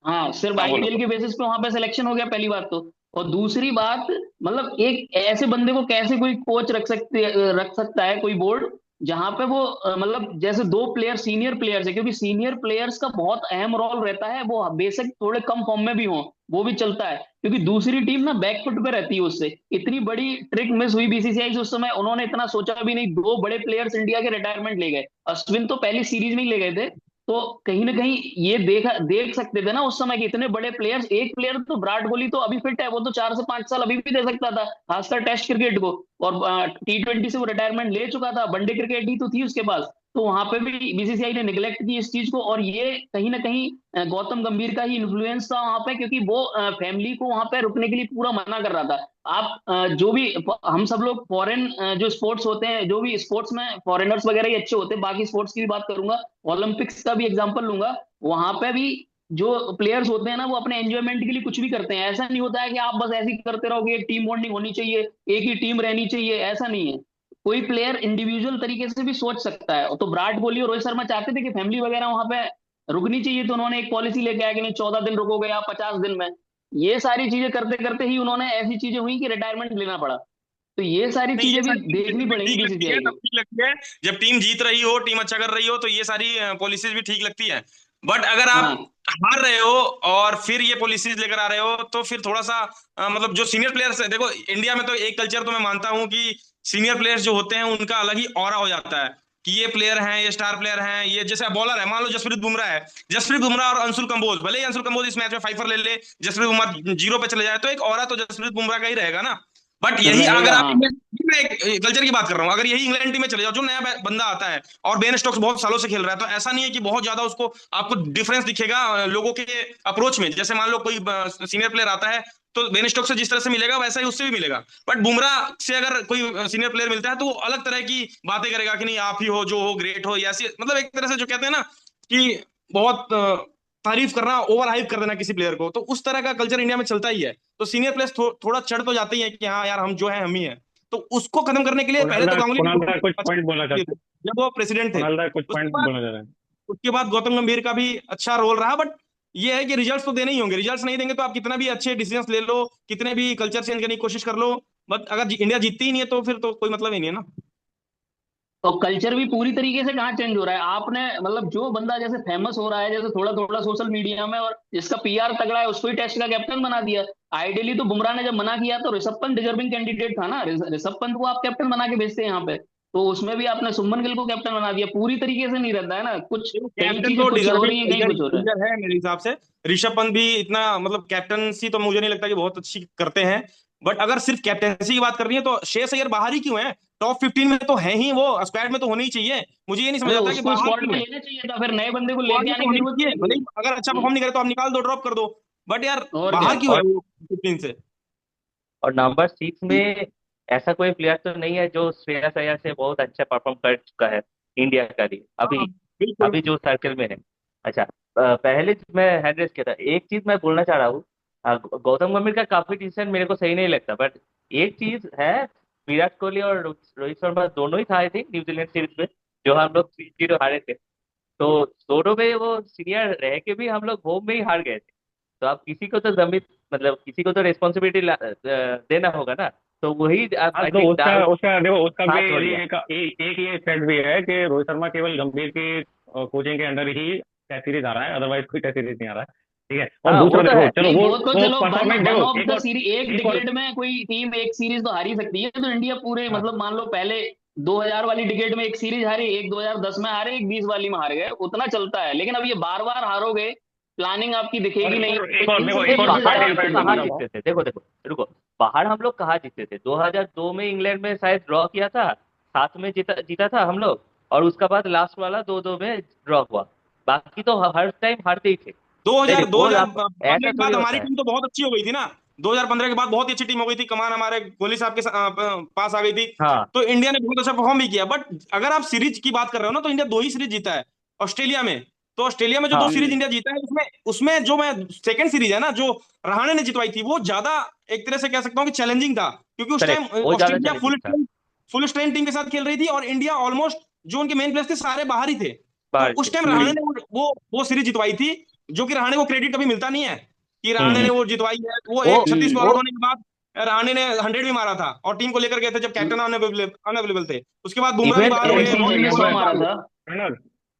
हाँ, सिर्फ हाँ बोलो। आईपीएल के बेसिस पे वहां पे सिलेक्शन हो गया, पहली बात तो। और दूसरी बात, मतलब एक ऐसे बंदे को कैसे कोई कोच रख सकता है कोई बोर्ड, जहां पे वो मतलब जैसे दो प्लेयर सीनियर प्लेयर्स है, क्योंकि सीनियर प्लेयर्स का बहुत अहम रोल रहता है, वो बेशक थोड़े कम फॉर्म में भी हों वो भी चलता है, क्योंकि दूसरी टीम ना बैकफुट पे रहती है उससे। इतनी बड़ी ट्रिक मिस हुई बीसीसीआई से उस समय, उन्होंने इतना सोचा भी नहीं, दो बड़े प्लेयर्स इंडिया के रिटायरमेंट ले गए, अश्विन तो पहली सीरीज में ही ले गए थे। तो कहीं ना कहीं ये देख सकते थे ना उस समय के इतने बड़े प्लेयर्स, एक प्लेयर तो विराट कोहली तो अभी फिट है, वो तो 4 से 5 साल अभी भी दे सकता था, खासकर टेस्ट क्रिकेट को, और T20 से वो रिटायरमेंट ले चुका था, वनडे क्रिकेट ही तो थी उसके पास। तो वहां पे भी बीसीसीआई ने निगलेक्ट की इस चीज को, और ये कहीं ना कहीं गौतम गंभीर का ही इन्फ्लुएंस था वहां पे, क्योंकि वो फैमिली को वहां पे रुकने के लिए पूरा मना कर रहा था। आप जो भी हम सब लोग फॉरेन जो स्पोर्ट्स होते हैं, जो भी स्पोर्ट्स में फॉरेनर्स वगैरह ही अच्छे होते हैं, बाकी स्पोर्ट्स की भी बात करूंगा, ओलंपिक्स का भी एग्जांपल लूंगा, वहां पे भी जो प्लेयर्स होते हैं ना, वो अपने एंजॉयमेंट के लिए कुछ भी करते हैं। ऐसा नहीं होता है कि आप बस ऐसे ही करते रहोगे, एक टीम बॉन्डिंग होनी चाहिए, एक ही टीम रहनी चाहिए, ऐसा नहीं है। कोई प्लेयर इंडिविजुअल तरीके से भी सोच सकता है। तो विराट कोहली और रोहित शर्मा चाहते थे कि फैमिली वगैरह वहां पे रुकनी चाहिए, तो उन्होंने एक पॉलिसी लेके आया कि नहीं 14 दिन रुकोगे या 50 दिन में। ये सारी चीजें करते करते ही उन्होंने ऐसी चीजें हुई कि रिटायरमेंट लेना पड़ा। तो ये सारी नहीं, ये चीजें भी सारी देखनी पॉलिसीज भी पड़ेंगी ठीक लगती है, बीसीसीआई तब को। ठीक लगती है जब टीम जीत रही हो, टीम अच्छा कर रही हो, तो ये सारी पॉलिसीज भी ठीक लगती है। बट अगर आप हाँ हार रहे हो और फिर ये पॉलिसीज लेकर आ रहे हो, तो फिर थोड़ा सा मतलब जो सीनियर प्लेयर्स है, देखो इंडिया में तो एक कल्चर तो मैं मानता हूँ कि सीनियर प्लेयर्स जो होते हैं उनका अलग ही ऑरा हो जाता है कि ये प्लेयर हैं, ये स्टार प्लेयर हैं, ये जैसे बॉलर है, मान लो जसप्रीत बुमराह है। जसप्रीत बुमराह और अंशुल कंबोज, भले ही अंशुल कंबोज इस मैच में फाइफर ले ले, जसप्रीत बुमराह जीरो पे चले जाए, तो एक ऑरा तो जसप्रीत बुमराह का ही रहेगा ना। बट यही अगर रहेगा। आप हाँ मैं एक कल्चर की बात कर रहा हूँ, अगर यही इंग्लैंड टीम में चले जाओ, जो नया बंदा आता है और बेन स्टोक्स बहुत सालों से खेल रहा है, तो ऐसा नहीं है कि बहुत ज्यादा उसको आपको डिफरेंस दिखेगा लोगों के अप्रोच में। जैसे मान लो कोई सीनियर प्लेयर आता है, तो बेन स्टोक्स से जिस तरह से मिलेगा वैसा ही उससे भी मिलेगा। बट बुमराह से अगर कोई सीनियर प्लेयर मिलता है, तो वो अलग तरह की बातें करेगा कि नहीं आप ही हो जो हो, ग्रेट हो, या ऐसी मतलब एक तरह से जो कहते हैं ना कि बहुत तारीफ करना, ओवर हाइप कर देना किसी प्लेयर को, तो उस तरह का कल्चर इंडिया में चलता ही है। तो सीनियर प्लेयर्स थोड़ा चढ़ तो जाते ही है कि हाँ यार हम जो है हम ही हैं। तो उसको खत्म करने के लिए पहले तो गांगुली ने कुणाल दा बहुत कुछ अच्छा पॉइंट बोलना किए चाहते थे हैं। जब वो प्रेसिडेंट थे। कुणाल दा कुछ उसके पॉइंट बाद बोलना चाह रहे हैं। उसके बाद गौतम गंभीर का भी अच्छा रोल रहा। बट ये है कि रिजल्ट्स तो देने ही होंगे, रिजल्ट्स नहीं देंगे तो आप कितना भी अच्छे डिसीजंस ले लो, कितने भी कल्चर चेंज करने की कोशिश कर लो, बट अगर इंडिया जीतती ही नहीं है तो फिर तो कोई मतलब ही नहीं है ना। तो कल्चर भी पूरी तरीके से कहाँ चेंज हो रहा है। आपने मतलब जो बंदा जैसे फेमस हो रहा है, जैसे थोड़ा थोड़ा सोशल मीडिया में, और जिसका पीआर तगड़ा है, उसको ही टेस्ट का कैप्टन बना दिया। आइडियली तो बुमराह ने जब मना किया तो ऋषभ पंत डिजर्विंग कैंडिडेट था ना, ऋषभ पंत को आप कैप्टन बना के भेजते हैं यहाँ पे। तो उसमें भी आपने सुमन गिल को कैप्टन बना दिया। पूरी तरीके से नहीं रहता है ना, कुछ कहीं कैप्टन चीजें तो कुछ हो डिजर्विंग रही है, कहीं प्लेयर कुछ हो रहा है। प्लेयर है मेरे हिसाब से। ऋषभ पंत भी इतना मतलब कैप्टनसी तो मुझे नहीं लगता कि बहुत अच्छी करते हैं। बट अगर सिर्फ कैप्टनसी की बात करनी है तो श्रेयस अय्यर बाहर ही क्यों है? टॉप 15 में तो है ही, वो स्क्वाड में तो होने ही चाहिए। मुझे ये नहीं समझ अरे आता कि उसको बाहर स्क्वाड क्यों में है। लेना चाहिए था, फिर नए बंदे को स्क्वाड लेके में आने तो की होने ही जरूरत चाहिए, नहीं भले थी। ही अगर अच्छा परफॉर्म नहीं करे तो आप निकाल दो, ड्रॉप कर दो। बट यार और क्या। बाहर क्यों है और वो 15 से? नंबर 6 में ऐसा कोई प्लेयर तो नहीं है जो श्रेयस अय्यर से बहुत अच्छा परफॉर्म कर चुका है इंडिया का लिए हाँ अभी, बिल्कुल। अभी जो सर्कल में है। अच्छा, पहले मैं हैंड रेस किया था, एक चीज मैं बोलना चाह रहा हूँ। गौतम गंभीर का काफी डिसीजन मेरे को सही नहीं लगता, बट एक चीज है, विराट कोहली और रोहित शर्मा दोनों ही था आई थिंक न्यूजीलैंड सीरीज में, जो हम लोग 3-0 हारे थे। तो दोनों में वो सीनियर रह के भी हम लोग होम में ही हार गए थे। तो आप किसी को तो जमीन, मतलब किसी को तो रिस्पॉन्सिबिलिटी देना होगा ना। तो वही आप हाँ आई तो थिंक उसका उसका देखो उसका भी हाथ धो यदि लिया। एक ये फैक्ट भी है कि रोहित शर्मा केवल गंभीर की कोचिंग के अंडर ही टेस्ट सीरीज आ रहा है, अदरवाइज कोई टेस्ट सीरीज नहीं आ रहा है। ठीक है, और हाँ वो दूसरा तो देखो है। चलो नहीं वो वो तो वो चलो, वन परफॉर्मेंस वन देखो ऑफ द सीरीज, एक एक और डिकेड में कोई टीम एक सीरीज तो हार ही सकती है। तो इंडिया पूरे हाँ मतलब मान लो पहले 2000 वाली डिकेड में एक सीरीज हारी, एक 2010 में हारे, एक 20 वाली में हार गए, उतना चलता है। लेकिन अब ये बार बार हारोगे, प्लानिंग आपकी और दिखेगी नहीं, तो एक और इन देखो सब ये एक और चीजों से बाहर पॉइंट ज्यादा हम लोग इनफैक्ट दिक्कत बोलना कहाँ नहीं है। चाहूंगा। जीतते थे, देखो देखो रुको, बाहर हम लोग कहाँ जीतते थे? 2002 में इंग्लैंड में शायद ड्रॉ किया था, 7 में जीता जीता था हम लोग, और उसका बाद लास्ट वाला 2-2 में ड्रॉ हुआ। बाकी तो हर टाइम हारते ही थे। नहीं 2000 नहीं, वो आप 2015 ऐसा के थोड़ी बाद हमारी होता है। टीम तो बहुत अच्छी हो गई थी ना। 2015 के बाद बहुत ही अच्छी टीम हो गई थी, कमान हमारे कोहली साहब के पास आ गई थी। हाँ तो इंडिया ने बहुत अच्छा परफॉर्म भी किया। बट अगर आप सीरीज की बात कर रहे हो ना, तो इंडिया 2 ही सीरीज जीता है ऑस्ट्रेलिया में। तो ऑस्ट्रेलिया में जो दो हाँ सीरीज इंडिया जीता है, उसमें उसमें जो मैं सेकंड सीरीज है ना जो रहाणे ने जितवाई थी, वो ज्यादा एक तरह से कह सकता हूँ कि चैलेंजिंग था, क्योंकि उस टाइम करेक्ट, वो ज्यादा ऑस्ट्रेलिया चैलेंजिंग था। फुल स्ट्रेंथ टीम के साथ खेल रही थी, और इंडिया ऑलमोस्ट जो उनके मेन प्लेयर्स थे सारे बाहर ही थे। तो बाहर थे। उस टाइम रहाणे ने वो सीरीज जितवाई थी, जो कि रहाणे को क्रेडिट कभी मिलता नहीं है कि रहाणे ने हम्म। वो जितवाई है। वो वो 136 बॉल वो होने के बाद रहाणे ने 100 भी मारा था, और टीम को लेकर गए थे जब कैप्टन अनअवेलेबल थे। उसके बाद बुमराह भी इवन बाहर हो एक गए, सीजन रोहित में शर्मा 100 भी मारा बाहर हो था। गए। प्रणव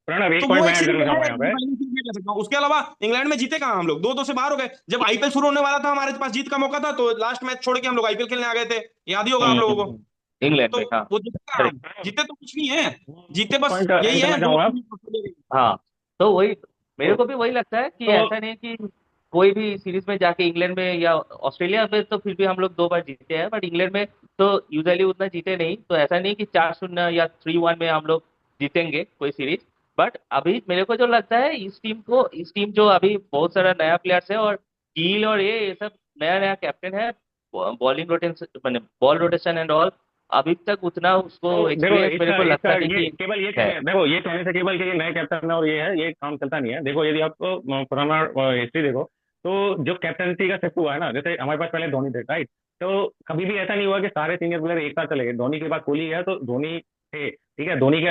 प्रणव तो एक वो पॉइंट एक मैं ऐड करना सीरीज चाहूंगा है यहाँ पे। डिफाइनिंग सीरीज में कह सकता हूँ। उसके अलावा इंग्लैंड में जीते कहाँ हम लोग? 2-2 से बाहर हो गए। जब आईपीएल शुरू होने वाला था, हमारे पास जीत का मौका था, तो लास्ट मैच छोड़ के हम लोग आईपीएल खेलने आ गए थे। याद ही होगा आप लोगों को। इंग्लैंड तो में, हाँ। वो जीते कहाँ हम? करेक्ट। जीते तो कुछ नहीं है। जीते बस पॉइंट यही ऐड है, करना दो चाहूंगा। सीरीज। हाँ, तो वही मेरे तो को भी वही लगता है कि तो ऐसा नहीं कि कोई भी सीरीज में जाके इंग्लैंड में या ऑस्ट्रेलिया में तो फिर भी हम लोग 2 बार जीते हैं, बट इंग्लैंड में तो यूजुअली उतना जीते नहीं। तो ऐसा नहीं कि 4-0 या 3-1 में हम लोग जीतेंगे कोई सीरीज। बट अभी मेरे को जो लगता है इस टीम जो अभी बहुत सारा नया प्लेयर्स है, और कील और ये सब नया नया कैप्टन है, बॉलिंग रोटेशन मैंने बॉल रोटेशन एंड ऑल, अभी तक उतना उसको तो देखो एक्सपीरियंस मेरे इसका को इसका लगता नहीं ये कि केवल ये है। कहने देखो ये कहने से केवल कि ये नए कैप्टन है और ये है, ये काम चलता नहीं है। देखो यदि आप पुराना हिस्ट्री देखो, तो जो कैप्टनसी का शिफ्ट हुआ है ना, जैसे हमारे पास पहले धोनी थे, राइट? तो कभी भी ऐसा नहीं हुआ कि सारे सीनियर प्लेयर एक साथ चले गए। धोनी के बाद कोहली गया तो धोनी थे, ठीक है, धोनी के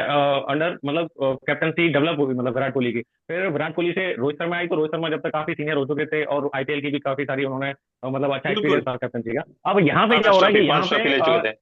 अंडर मतलब कैप्टनसी डेवलप हुई, मतलब विराट कोहली की। फिर विराट कोहली से रोहित शर्मा आई, तो रोहित शर्मा जब तक काफी सीनियर हो चुके थे और आईपीएल की भी काफी सारी उन्होंने मतलब अच्छा बिल्कुल। एक्सपीरियंस था कैप्टनसी का। अब यहाँ पे क्या पांच हो रहा है ट्रॉफी कि यहाँ पांच पे ट्रॉफी ले चुके थे।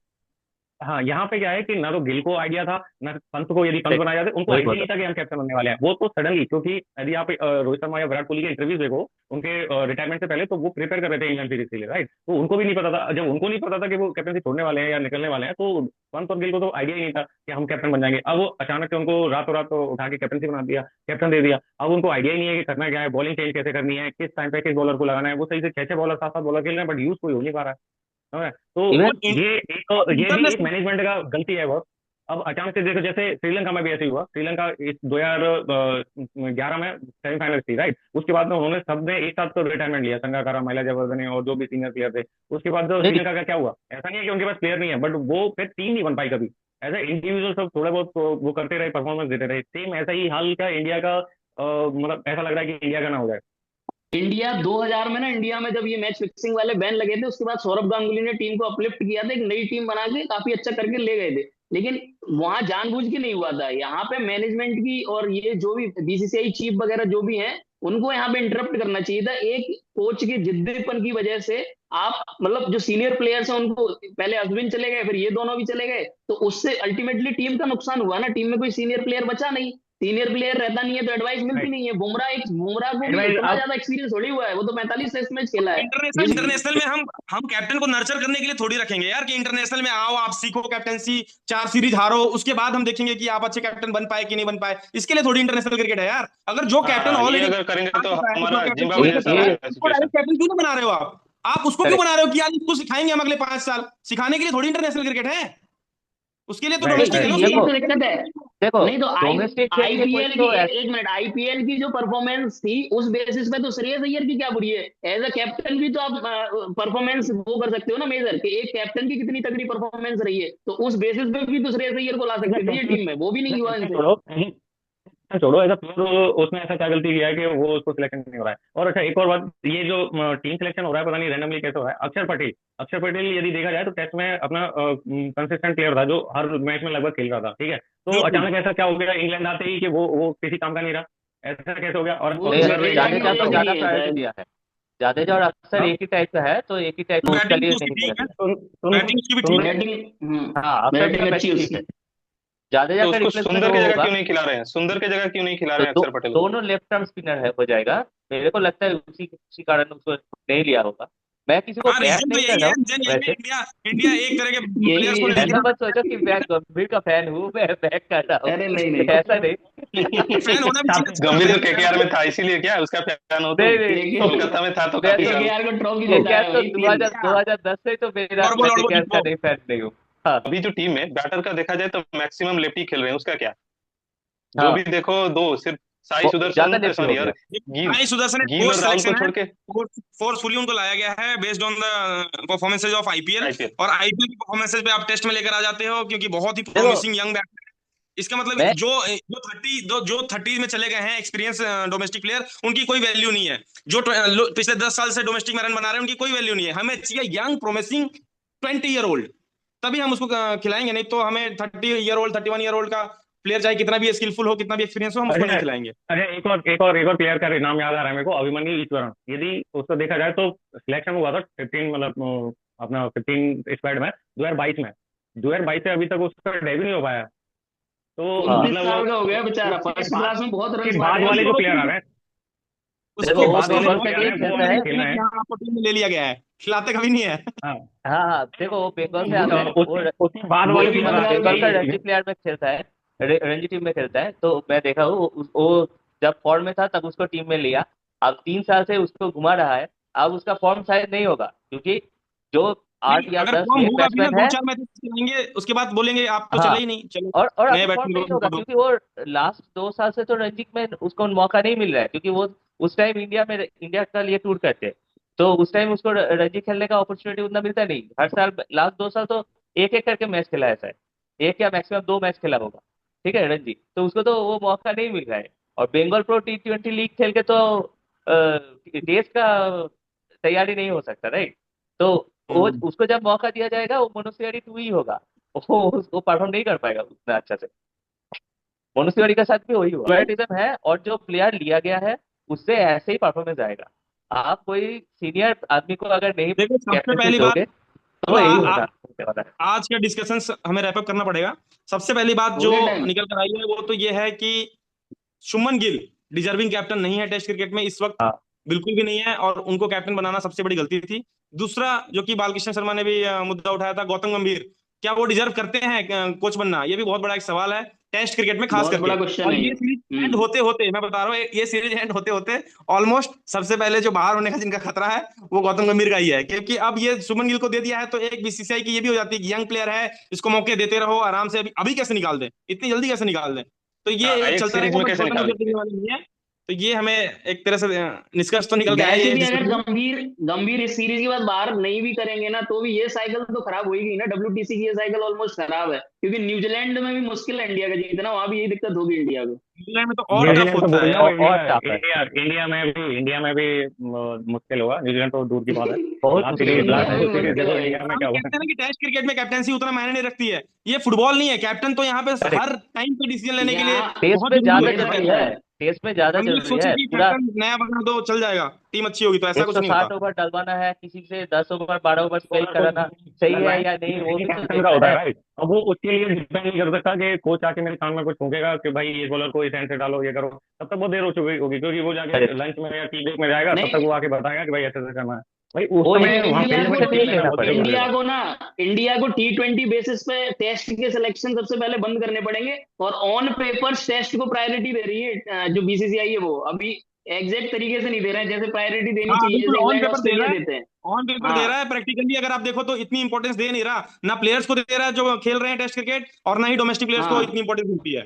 हाँ, यहाँ पे क्या है कि ना तो गिल को आइडिया था, ना पंत को, यदि पंत बनाया जाते उनको वही आइडिया बोल नहीं था कि हम कैप्टन बनने वाले हैं। वो तो सडनली, क्योंकि यदि आप रोहित शर्मा या विराट कोहली के इंटरव्यूज देखो उनके रिटायरमेंट से पहले, तो वो प्रिपेयर कर रहे थे इंग्लैंड सीरीज के लिए, राइट? तो उनको भी नहीं पता था, जब उनको नहीं पता था कि वो कैप्टनसी छोड़ने वाले हैं या निकलने वाले हैं, तो पंत और गिल को तो आइडिया ही नहीं था कि हम कैप्टन बन जाएंगे। अब वो अचानक से उनको रातों रात तो उठा के कैप्टनसी बना दिया, कैप्टन दे दिया। अब उनको आइडिया ही नहीं है कि करना क्या है, बॉलिंग चेंज कैसे करनी है, किस टाइम पे किस बॉलर को लगाना है। वो सही से 6 6 बॉलर 7 7 बॉलर खेल रहे हैं, बट यूज कोई हो नहीं पा रहा है, समझ रहे हैं? तो इवन और इन, ये भी एक इंटरनेशनल मैनेजमेंट का गलती है बहुत। अब अचानक से देखो, जैसे श्रीलंका में भी ऐसे ही हुआ। श्रीलंका इस 2011 में सेमीफाइनल थी, राइट? उसके बाद में उन्होंने सबने एक साथ तो रिटायरमेंट लिया, संगाकारा, महिला जयवर्धने और जो भी सीनियर प्लेयर थे। उसके बाद जो नहीं श्रीलंका का क्या हुआ, ऐसा नहीं है कि उनके पास प्लेयर नहीं है, बट वो फिर टीम नहीं बन पाई कभी। ऐसे इंडिविजुअल सब थोड़ा बहुत वो करते रहे, परफॉर्मेंस देते रहे। सेम ऐसा ही हाल का इंडिया का मतलब ऐसा लग रहा है कि इंडिया का ना हो जाए। इंडिया 2000 में ना, इंडिया में जब ये मैच फिक्सिंग वाले बैन लगे थे, उसके बाद सौरभ गांगुली ने टीम को अपलिफ्ट किया था, एक नई टीम बना के काफी अच्छा करके ले गए थे। लेकिन वहां जानबूझ के नहीं हुआ था। यहाँ पे मैनेजमेंट की और ये जो भी बीसीसीआई चीफ वगैरह जो भी हैं, उनको यहाँ पे इंटरप्ट करना चाहिए था। एक कोच के जिद्दीपन की वजह से आप मतलब जो सीनियर प्लेयर्स हैं उनको, पहले अश्विन चले गए, फिर ये दोनों भी चले गए, तो उससे अल्टीमेटली टीम का नुकसान हुआ ना। टीम में कोई सीनियर प्लेयर बचा नहीं, सीनियर प्लेयर रहता नहीं है तो एडवाइस मिलती राइट। नहीं है। बुमराह को भी एडवाइस उतना अब ज्यादा एक्सपीरियंस थोड़ी हुआ है, वो तो 45 टेस्ट मैच खेला है। इंटरनेशनल जिस इंटरनेशनल में हम कैप्टन को नर्चर करने के लिए थोड़ी रखेंगे यार, कि इंटरनेशनल में आओ, आप सीखो कैप्टनसी, 4 सीरीज हारो, उसके बाद हम देखेंगे कि आप अच्छे कैप्टन बन पाए कि नहीं बन पाए। इसके लिए थोड़ी इंटरनेशनल क्रिकेट है यार। अगर जो कैप्टन हाँ, ये ऑलरेडी अगर करेंगे तो जो हमारा कैप्टन जिम्बाब्वे सीख जैसा चुका है, रहेगा उसको सिचुएशन। डायरेक्ट कैप्टन क्यों नहीं बना रहे हो आप उसको क्यों करेक्ट। बना रहे हो कि यार इसको सिखाएंगे हम अगले 5 साल? सिखाने के लिए थोड़ी इंटरनेशनल क्रिकेट है, उसके लिए तो राइट नहीं तो डोमेस्टिक राइट। खेलो यही फिर। देखो तो दिक्कत है। देखो नहीं तो डोमेस्टिक खेल के कोई आईपीएल की तो एक मिनट, आईपीएल की जो परफॉर्मेंस थी उस बेसिस पे तो श्रेयस अय्यर की क्या बुरी है? एज अ कैप्टन भी तो आप परफॉर्मेंस वो कर सकते हो ना मेजर, कि एक कैप्टन की कितनी तगड़ी परफॉर्मेंस रही है, तो उस बेसिस पे भी तो श्रेयस अय्यर को ला अच्छा सकते थे ये कैप्टन, टीम में, वो भी नहीं हुआ कैप्टन इनसे। छोड़ो, छोड़ो ऐसा प्लेयर, उसने ऐसा क्या गलती किया है कि वो उसको सिलेक्शन नहीं हो रहा है? और अच्छा एक और बात, ये जो टीम सिलेक्शन हो रहा है, पता नहीं रैंडमली कैसे हो रहा है। अक्षर पटेल यदि देखा जाए तो टेस्ट में अपना कंसिस्टेंट प्लेयर था, जो हर मैच में लगभग खेल रहा था, ठीक है। तो बिल्कुल। अचानक ऐसा क्या हो गया इंग्लैंड आते ही कि वो किसी काम का नहीं रहा? ऐसा कैसे हो गया? और वो अगर जडेजा की यदि जाडेजा आप को वजह से ज्यादा नहीं है प्रायोरिटी शायद। दिया है। जाडेजा और अक्सर हाँ, एक ही टाइप का है, तो एक ही टाइप का उसका बैटिंग लिए तो उसकी नहीं ठीक दिया है, गया। बैटिंग उसकी भी सुन ठीक रहे है। हैं? बैटिंग, हाँ, अक्षर का बैटिंग अच्छी बैटिंग है ठीक उसकी। है। जाडेजा तो का उसको रिप्लेसमेंट सुंदर वो की जगह होगा। क्यों नहीं खिला रहे हैं? सुंदर की जगह क्यों नहीं खिला तो रहे हैं अक्षर पटेल को? दोनों लेफ्ट आर्म स्पिनर है हो जाएगा। मेरे को लगता है उसी कारण उसको नहीं लिया होगा। मैं किसी को हाँ, बैक रीजन तो नहीं कर यही रहा है, हूँ रीजन यही है। वैसे। इंडिया इंडिया एक तरह के यही प्लेयर्स को नहीं ऐसा दिखा। मत सोचो कि मैं गंभीर का फैन हूँ, मैं बैक कर रहा हूँ। अरे नहीं नहीं ऐसा नहीं। फैन होना भी चाहिए, आप अच्छा लगता गंभीर है तो यार, केकेआर में था, इसीलिए क्या उसका फैन हो तुम? नहीं नहीं, कोलकाता में था तो मैं काफी तो साल। केकेआर को ट्रॉफी ये जिताया क्या तो भाई 3। 2010 से तो लड़बो मैं लड़बो केकेआर का जितबो। नहीं फैन नहीं हूँ। हाँ अभी जो टीम है बैटर का देखा जाए तो मैक्सिमम लेफ्टी खेल रहे हैं, उसका क्या? जो हाँ, भी देखो दो सिर्फ साई वो ज्यादा सुदर्शन, लेफ्टी हो सॉरी यार, गया। गिल भाई सुदर्शन एक गिल और फोर्स राहुल को सिलेक्शन है, छोड़ के फोर्सफुली उनको लाया गया है based on the performances of IPL. IPL. और आईपीएल की परफॉर्मेंसेज पे आप टेस्ट में लेकर आ जाते हो, क्योंकि बहुत ही देखो प्रॉमिसिंग यंग बैटर है। इसका मतलब मैं जो 30 में चले गए हैं एक्सपीरियंस डोमेस्टिक प्लेयर, उनकी कोई वैल्यू नहीं है। जो पिछले 10 साल से डोमेस्टिक में रन बना रहे हैं, उनकी कोई वैल्यू नहीं है। हमें चाहिए यंग प्रोमिसिंग 20 ईयर ओल्ड, तभी हम उसको खिलाएंगे। नहीं तो हमें 30 ईयर ओल्ड 31 ईयर ओल्ड का प्लेयर, चाहे कितना भी स्किलफुल हो, कितना भी एक्सपीरियंस हो, हम उसको अच्छा नहीं खिलाएंगे। अच्छा, एक और प्लेयर का नाम याद आ रहा है मेरे को, अभिमन्यु ईश्वरन। यदि उसको देखा जाए तो सिलेक्शन हुआ था 15 मतलब अपना 15 स्क्वाड में 2022 में। 2022 से अभी तक उसका डेब्यू नहीं हो पाया। तो 29 साल मतलब का हो गया बेचारा, उसके फर्स्ट बाद क्लास में बहुत उसके रन मारे बाद हैं वाले जो उसने। प्लेयर आ रहे हैं, देखो उसके वो बाद वाले बंगाल जो के प्लेयर आ लिए रहे हैं वो खेलता अगर है। खेलना है। यहाँ आपको टीम में ले लिया गया है, खिलाते कभी नहीं है। हाँ, हाँ हाँ, देखो वो बंगाल से आता है। वो उसके बाद वो वाले भी प्लेयर आ रहे हैं बंगाल का यही रणजी प्लेयर में खेलता है, रणजी टीम में खेलता है। तो मैं देखा हूँ वो जब फॉर्म में था तब उसको टीम में लिया। अब 3 साल से उसको घुमा रहा है। अब उसका फॉर्म शायद नहीं होगा, क्योंकि जो नहीं, 8 या अगर 10 फॉर्म एक होगा भी ना, बैट्समैन दो है। चार मैच चलेंगे उसके बाद बोलेंगे आप तो हाँ, चले ही नहीं, चलो और नए अभी फॉर्म बैट्समैन नहीं को होगा मौका दो। क्योंकि वो लास्ट 2 साल से तो रणजी में उसको मौका नहीं मिल रहा है, क्योंकि वो उस टाइम इंडिया का लिए टूर करते, तो उस टाइम उसको रणजी खेलने का अपॉर्चुनिटी उतना मिलता नहीं। हर साल लास्ट 2 साल तो एक एक करके मैच खेला है शायद, एक या मैक्सिमम 2 मैच खेला होगा, ठीक है रणजी, तो उसको तो वो मौका नहीं मिल रहा है। और बंगाल प्रो T20 लीग खेल के तो देश का तैयारी नहीं हो सकता, राइट? तो वो हम्म। उसको जब मौका दिया जाएगा वो मनुष्य टू ही होगा, वो परफॉर्म नहीं कर पाएगा उतना अच्छा से। मनुष्य तिवारी के साथ भी वही हुआ, फेवरेटिज्म है, और जो प्लेयर लिया गया है उससे ऐसे ही परफॉर्मेंस आएगा। आप कोई सीनियर आदमी को अगर नहीं देखो सबसे कैप्टनशिप पहली बात, दोगे चलो तो यही होने वाला है। आज का डिस्कशन हमें रैप अप करना पड़ेगा। सबसे पहली बात हो जो गया टाइम। निकल कर आई है वो तो ये है कि शुभमन गिल डिजर्विंग कैप्टन नहीं है टेस्ट क्रिकेट में इस वक्त, हाँ, बिल्कुल भी नहीं है, और उनको कैप्टन बनाना सबसे बड़ी गलती थी। दूसरा, जो कि बालकृष्ण शर्मा ने भी मुद्दा उठाया था, गौतम गंभीर क्या वो डिजर्व करते हैं कोच बनना, ये भी बहुत बड़ा एक सवाल है टेस्ट क्रिकेट में खास बहुत करके। बड़ा क्वेश्चन और है ये। ये सीरीज एंड होते होते, मैं बता रहा हूँ, ये सीरीज एंड होते होते ऑलमोस्ट सबसे पहले जो बाहर होने का जिनका खतरा है वो गौतम गंभीर का ही है, क्योंकि अब ये शुभमन गिल को दे दिया है तो एक बीसीसीआई की ये भी हो जाती है कि यंग प्लेयर है, इसको मौके देते रहो आराम से, अभी अभी कैसे निकाल दें, इतनी जल्दी कैसे निकाल दें, तो ये हाँ, एक एक चलता सीरीज रहेगा, में बट कैसे गौतम निकाल गंभीर देंगे। टिकने वाले नहीं है। तो ये हमें एक तरह से निष्कर्ष तो निकल के आया वैसे ये भी अगर डिस्कशन में। गंभीर इस सीरीज के बाद बाहर नहीं भी करेंगे ना, तो भी ये साइकिल तो खराब होगी ना, WTC की ये साइकिल ऑलमोस्ट खराब है, क्योंकि न्यूजीलैंड में भी मुश्किल है इंडिया का जीतना, वहां भी यही दिक्कत होगी इंडिया को। इंग्लैंड में तो और टफ न्यूजीलैंड तो होता भूल है। जाओ, और इंडिया टफ है, इंडिया इंडिया में भी मुश्किल होगा। न्यूजीलैंड तो दूर की बात है। बहुत लास्ट मुश्किल सीरीज होता इंडिया लास्ट में है। दो भी सीरीज मुश्किल देखो है भाई। इंडिया में हम क्या हुआ कहते हैं ना कि टेस्ट क्रिकेट में कैप्टनसी उतना मायने नहीं रखती है, ये फुटबॉल नहीं है, कैप्टन तो यहाँ पे करेक्ट। हर टाइम पे डिसीजन लेने के लिए यहाँ टेस्ट बहुत में जरूरी ज्यादा होता मायने है जरूरी रखता है, कैप्टन। है। टेस्ट में ज्यादा हम ये जरूरी सोचे है कि पूरा। कैप्टन नया बना दो चल जाएगा, टीम अच्छी होगी, तो ऐसा कुछ नहीं होता। 160 ओवर डलवाना है किसी से, 10 ओवर 12 ओवर स्पेल ओवर तो कराना सही है या नहीं, वो भी तो कैप्टन का देखना होता है है। राइट। अब वो उसके लिए डिपेंड नहीं कर सकता कि कोच आके मेरे कान में कुछ फूकेगा कि भाई ये बॉलर को इस हैंड से डालो, ये करो। तब तक वो देर हो चुकी होगी, क्योंकि वो जाके करेक्ट। लंच में या टी ब्रेक में जाएगा, तब तक नहीं, वो आके बताएगा कि भाई ऐसे ऐसे करना है। भाई उस वो समय वहां इंडिया फील्ड में को डिसीजन टेक्निक लेना करना बहुत जरूरी इंडिया होगा। को ना, इंडिया को T20 बेसिस पे टेस्ट के सिलेक्शन सबसे पहले बंद करने पड़ेंगे, और ऑन पेपर टेस्ट को प्रायोरिटी दे रही है जो बीसीसीआई है, वो अभी एग्जैक्ट तरीके से नहीं दे रहे हैं जैसे प्रायोरिटी देनी हाँ चाहिए, बिल्कुल जैसे on England paper they Australia रहा है, देते हैं। ऑन पेपर दे हाँ, रहा है, प्रैक्टिकली अगर आप देखो तो इतनी इंपॉर्टेंस दे नहीं रहा, ना प्लेयर्स को दे रहा है जो खेल रहे हैं टेस्ट क्रिकेट, और ना ही डोमेस्टिक प्लेयर्स को हाँ, इतनी इंपॉर्टेंस मिलती है।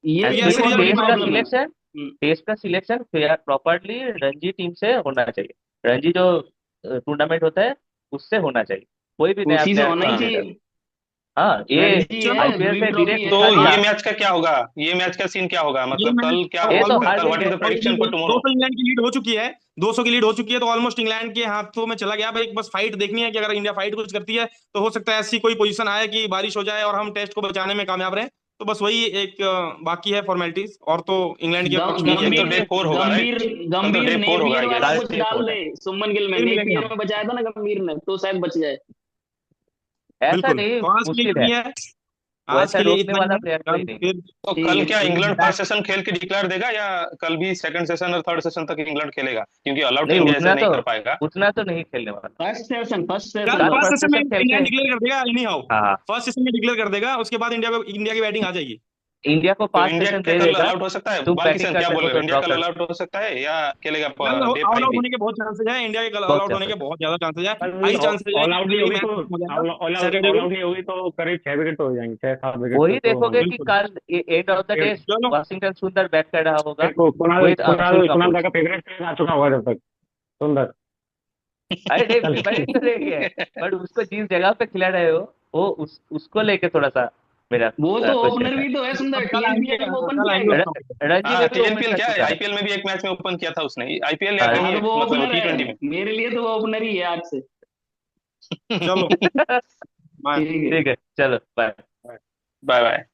ये तो ये ये ऐसे एक्चुअली बहुत रियल बड़ी बड़ी टेस्ट का प्रॉब्लम प्रॉब्लम है। सिलेक्शन, टेस्ट का सिलेक्शन प्रॉपरली रणजी टीम से होना चाहिए। रणजी जो टूर्नामेंट होता है उससे होना चाहिए, कोई भी नया उसी से प्लेयर होना को ही नहीं लेकर। चाहिए। हाँ, ये रणजी है, चलो, आईपीएल ड्रीम में ट्रॉफी डायरेक्ट तो है दिखा ये दिया। मैच का क्या होगा, ये मैच का सीन क्या होगा, ये मतलब मैच कल क्या तो ये तो हार मतलब जीत व्हाट इज द है। प्रेडिक्शन फॉर दो टुमारो। सौ इंग्लैंड की लीड हो चुकी है, 200 की लीड हो चुकी है, तो ऑलमोस्ट इंग्लैंड के हाथों में चला गया भाई, बस फाइट देखनी है कि अगर इंडिया फाइट कुछ करती है तो हो सकता है ऐसी कोई पोजीशन आए कि बारिश हो जाए और हम टेस्ट को बचाने में कामयाब रहे, तो बस वही एक बाकी है फॉर्मेलिटीज, और तो इंग्लैंड के पक्ष में ही है कल तो कि डे गंभीर 4 होगा राइट। गंभीर कल तो गंभीर डे 4 होगा नेपियर आई वाला गेस। कल कुछ सेफ डाल होना दे, है। सुमन गिल में फिर मिलेंगे नेपियर हम। में बचाया था ना गंभीर ने, तो शायद बच जाए। ऐसा बिल्कुल, नहीं, तो आज के लिए मुश्किल इतना है, ही है, वो आज ऐसा के लिए रोकने इतना ही वाला है। प्लेयर कोई कल नहीं है। फिर तो ठीक कल है, क्या ठीक है। इंग्लैंड फर्स्ट सेशन खेल के डिक्लेयर देगा, या कल भी सेकंड सेशन और थर्ड सेशन तक इंग्लैंड खेलेगा, क्योंकि ऑल आउट नहीं, इंडिया ऐसे नहीं कर पाएगा। उतना तो नहीं खेलने वाला। फर्स्ट कल सेशन कल फर्स्ट बस। फर्स्ट सेशन में सेशन खेल के, इंग्लैंड डिक्लेयर कर देगा एनी हाउ, हाँ, फर्स्ट सेशन में डिक्लेयर कर देगा, उसके बाद इंडिया की बैटिंग आ जाएगी। इंडिया को तो 5 इंडिया सेशन क्या दे कल ऑल देगा, आउट हो सकता है, तुम बाल बैटिंग किशन कर क्या बोल सको रहे हो, तो इंडिया ड्रॉ कल कर ऑल दो। आउट हो सकता है या खेलेगा कल डे ऑल 5 आउट भी। होने के बहुत चांसेस है, इंडिया के ऑल बहुत आउट होने के चांसेस। बहुत ज्यादा चांसेस है, कल हाई चांसेस है ऑल कि आउट कल नहीं ही होगी मैच तो हो जाएगा सैटरडे ऑल को। आउट नहीं होगी तो करीब 6 विकेट तो हो जाएंगे, 6-7 विकेट वही तक तो मान देखोगे लो। कि बिल्कुल। कल एंड ऑफ द डे चलो, वाशिंगटन सुंदर बैट कर रहा होगा देखो कुणाल विद कुणाल अनसुल कुणाल दा कपूर। का फेवरेट आ चुका होगा जब तक। सुंदर। अरे नहीं, चल फेवरेट तो नहीं है, बट उसको जिस जगह पे खिला रहे हो वो उसको लेके थोड़ा सा मेरा वो तो क्वेश्चन ओपनर है। भी तो है सुंदर, अब TNPL में ओपन कल किया है आएंगे क्या? उस टॉपिक पे। रणजी में हाँ, भी ओपन टीएनपीएल कर क्या है, चुका है। आईपीएल में भी एक मैच में ओपन किया था उसने, आईपीएल या हाँ। हाँ, तो कहीं वो मतलब ओपनर T20 है, में। मेरे लिए तो वो ओपनर ही है आज से। चलो, बाय। ठीक है। ठीक है, चलो बाय। Bye bye.